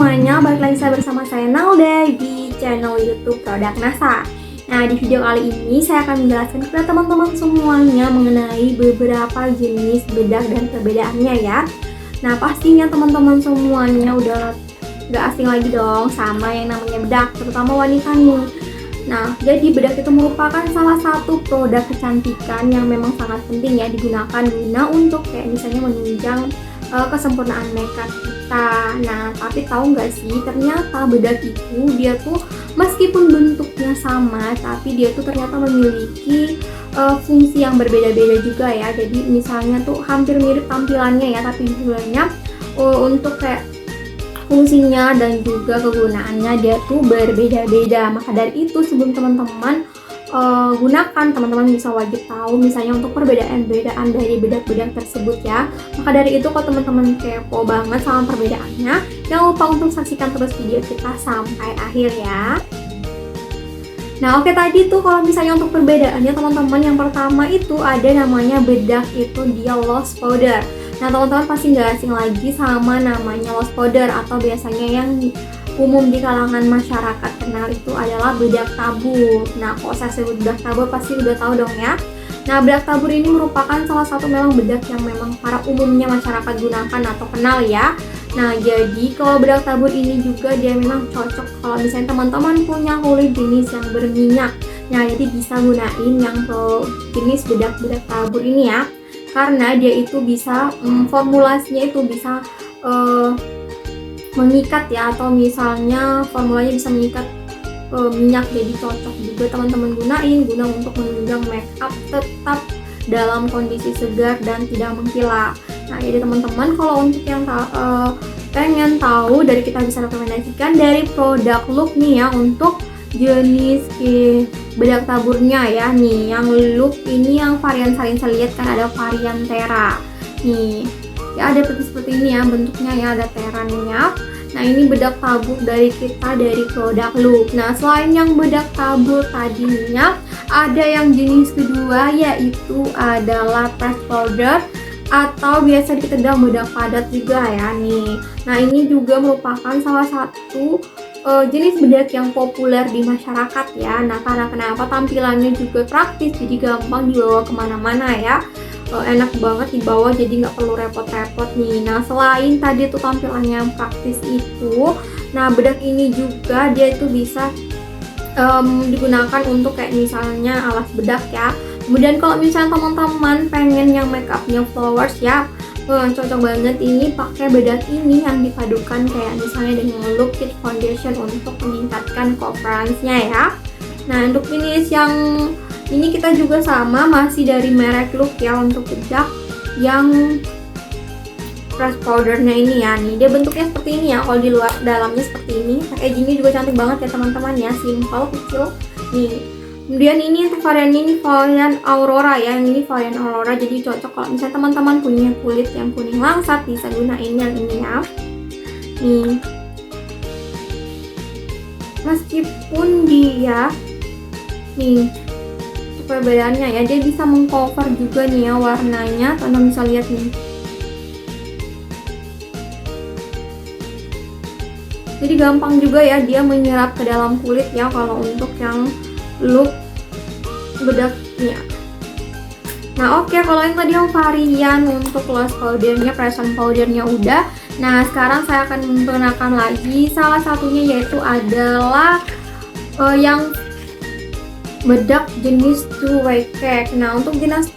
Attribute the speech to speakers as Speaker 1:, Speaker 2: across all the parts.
Speaker 1: semuanya, balik lagi bersama saya Nalda di channel YouTube Produk NASA. Nah, di video kali ini saya akan menjelaskan kepada teman-teman semuanya mengenai beberapa jenis bedak dan perbedaannya ya. Nah, pastinya teman-teman semuanya udah gak asing lagi dong sama yang namanya bedak, terutama wanita nih. Nah, jadi bedak itu merupakan salah satu produk kecantikan yang memang sangat penting ya digunakan guna untuk kayak misalnya menunjang kesempurnaan makeup kita. Nah, tapi tahu nggak sih, ternyata bedak itu dia tuh meskipun bentuknya sama, tapi dia tuh ternyata memiliki fungsi yang berbeda-beda juga ya. Jadi misalnya tuh hampir mirip tampilannya ya, tapi sebenarnya untuk kayak fungsinya dan juga kegunaannya dia tuh berbeda-beda. Maka dari itu sebelum teman-teman gunakan, teman-teman bisa wajib tahu misalnya untuk perbedaan-perbedaan dari bedak-bedak tersebut ya. Maka dari itu kalau teman-teman kepo banget sama perbedaannya, jangan lupa untuk saksikan terus video kita sampai akhir ya. Nah oke, tadi tuh kalau misalnya untuk perbedaannya teman-teman, yang pertama itu ada namanya bedak itu dia loose powder. Nah teman-teman pasti nggak asing lagi sama namanya loose powder, atau biasanya yang umum di kalangan masyarakat kenal itu adalah bedak tabur. Nah, kalau saya sebut bedak tabur pasti udah tahu dong ya. Nah, bedak tabur ini merupakan salah satu memang bedak yang memang para umumnya masyarakat gunakan atau kenal ya. Nah, jadi kalau bedak tabur ini juga dia memang cocok kalau misalnya teman-teman punya kulit jenis yang berminyak. Nah, jadi bisa gunain yang jenis bedak-bedak tabur ini ya. Karena dia itu bisa formulasinya itu bisa mengikat ya, atau misalnya formulanya bisa mengikat minyak, jadi cocok juga teman-teman gunain guna untuk menunjang makeup tetap dalam kondisi segar dan tidak mengkilap. Nah jadi teman-teman kalau untuk yang pengen tahu dari kita bisa rekomendasikan dari produk look nih ya untuk jenis bedak taburnya ya. Nih yang look ini yang varian saya lihat kan ada varian Tera nih ya, ada seperti ini ya bentuknya ya, ada terannya. Nah ini bedak tabur dari kita dari produk look. Nah selain yang bedak tabur tadinya, ada yang jenis kedua yaitu adalah press powder atau biasa kita bilang bedak padat juga ya nih. Nah ini juga merupakan salah satu jenis bedak yang populer di masyarakat ya. Nah karena kenapa, tampilannya juga praktis, jadi gampang dibawa kemana-mana ya. Enak banget dibawa, jadi nggak perlu repot-repot nih. Nah selain tadi tuh tampilannya yang praktis itu, nah bedak ini juga dia itu bisa digunakan untuk kayak misalnya alas bedak ya. Kemudian kalau misalnya teman-teman pengen yang makeupnya flowers ya, cocok banget ini pakai bedak ini yang dipadukan kayak misalnya dengan look kit foundation untuk meningkatkan coveragenya ya. Nah untuk jenis yang ini kita juga sama, masih dari merek Look ya untuk bedak yang press powdernya ini ya. Nih dia bentuknya seperti ini ya, kalau di luar dalamnya seperti ini. Packagingnya juga cantik banget ya teman-teman ya, simple kecil nih. Kemudian ini untuk variannya ini varian Aurora ya, yang ini varian Aurora, jadi cocok kalau misalnya teman-teman punya kulit yang kuning langsat, bisa gunain yang ini ya. Nih meskipun dia nih perbedaannya ya, dia bisa mengcover juga nih ya warnanya, teman-teman bisa lihat nih. Jadi gampang juga ya dia menyerap ke dalam kulit ya kalau untuk yang look bedaknya. Nah oke, kalau yang tadi yang varian untuk loose powdernya, pressing powdernya udah. Nah sekarang saya akan menggunakan lagi salah satunya, yaitu adalah yang bedak jenis two-way cake. Nah untuk jenis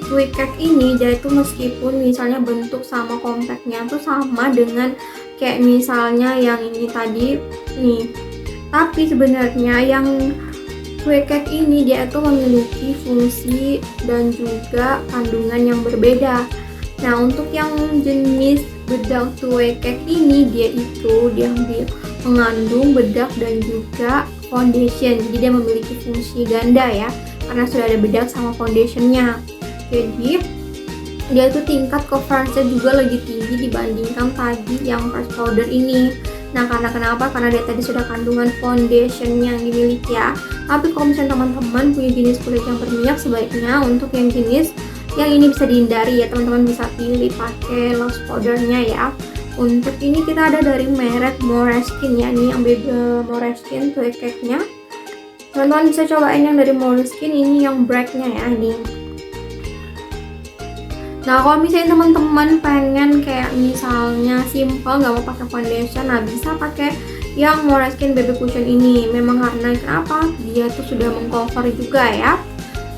Speaker 1: two-way cake ini dia itu meskipun misalnya bentuk sama compactnya tuh sama dengan kayak misalnya yang ini tadi nih, tapi sebenarnya yang two-way cake ini dia itu memiliki fungsi dan juga kandungan yang berbeda. Nah untuk yang jenis bedak two-way cake ini dia mengandung bedak dan juga foundation, jadi dia memiliki fungsi ganda ya, karena sudah ada bedak sama foundationnya. Jadi dia itu tingkat coveragenya juga lebih tinggi dibandingkan tadi yang press powder ini. Nah karena kenapa? Karena dia tadi sudah kandungan foundation yang dimiliki ya. Tapi kalau misalnya teman-teman punya jenis kulit yang berminyak, sebaiknya untuk yang jenis yang ini bisa dihindari ya, teman-teman bisa pilih pakai loose powdernya ya. Untuk ini kita ada dari merek Måneskin ya, ini yang Måneskin Twig Cake-nya. Teman-teman bisa cobain yang dari Måneskin, ini yang black-nya ya ini. Nah kalau misalnya teman-teman pengen kayak misalnya simple nggak mau pakai foundation, nah bisa pakai yang Måneskin BB Cushion ini. Memang karena kenapa? Dia tuh sudah mengcover juga ya.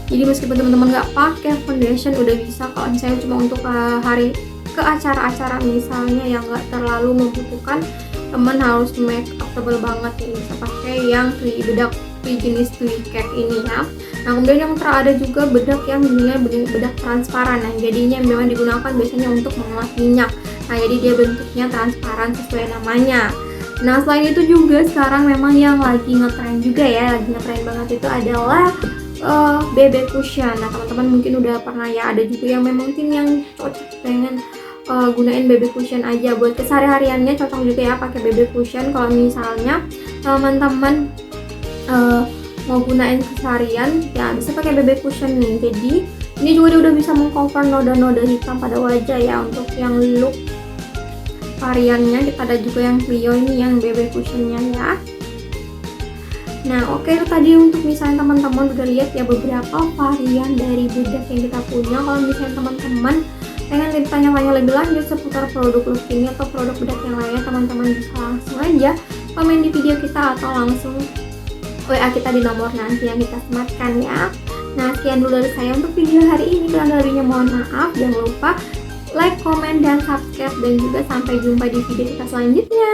Speaker 1: Jadi meskipun teman-teman nggak pakai foundation udah bisa kalau misalnya cuma untuk hari ke acara-acara misalnya yang nggak terlalu membutuhkan teman harus make up tebel banget ya, bisa pakai yang bedak jenis Twig Cake ini ya. Nah kemudian yang terada juga bedak yang jenisnya bedak transparan, nah jadinya memang digunakan biasanya untuk mengolah minyak. Nah jadi dia bentuknya transparan sesuai namanya. Nah selain itu juga sekarang memang yang lagi ngetren juga ya, lagi ngetren banget itu adalah BB Cushion. Nah teman-teman mungkin udah pernah ya, ada juga yang memang tim yang cocok pengen gunain BB Cushion aja buat kesehari-hariannya, cocok juga ya pakai BB Cushion. Kalau misalnya teman-teman mau gunain keseharian ya bisa pakai BB Cushion nih. Jadi ini juga udah bisa mengcover noda-noda hitam pada wajah ya. Untuk yang look variannya kita ada juga yang Clio, ini yang BB Cushionnya ya. Nah oke, itu tadi untuk misalnya teman-teman udah lihat ya beberapa varian dari bedak yang kita punya. Kalau misalnya teman-teman pengen tanya-tanya lebih lanjut seputar produk look ini atau produk bedak yang lainnya, teman-teman bisa langsung aja komen di video kita atau langsung WA kita di nomor nanti yang kita sematkan ya. Nah sekian dulu dari saya untuk video hari ini, kurang lebihnya mohon maaf. Jangan lupa like, komen, dan subscribe, dan juga sampai jumpa di video kita selanjutnya.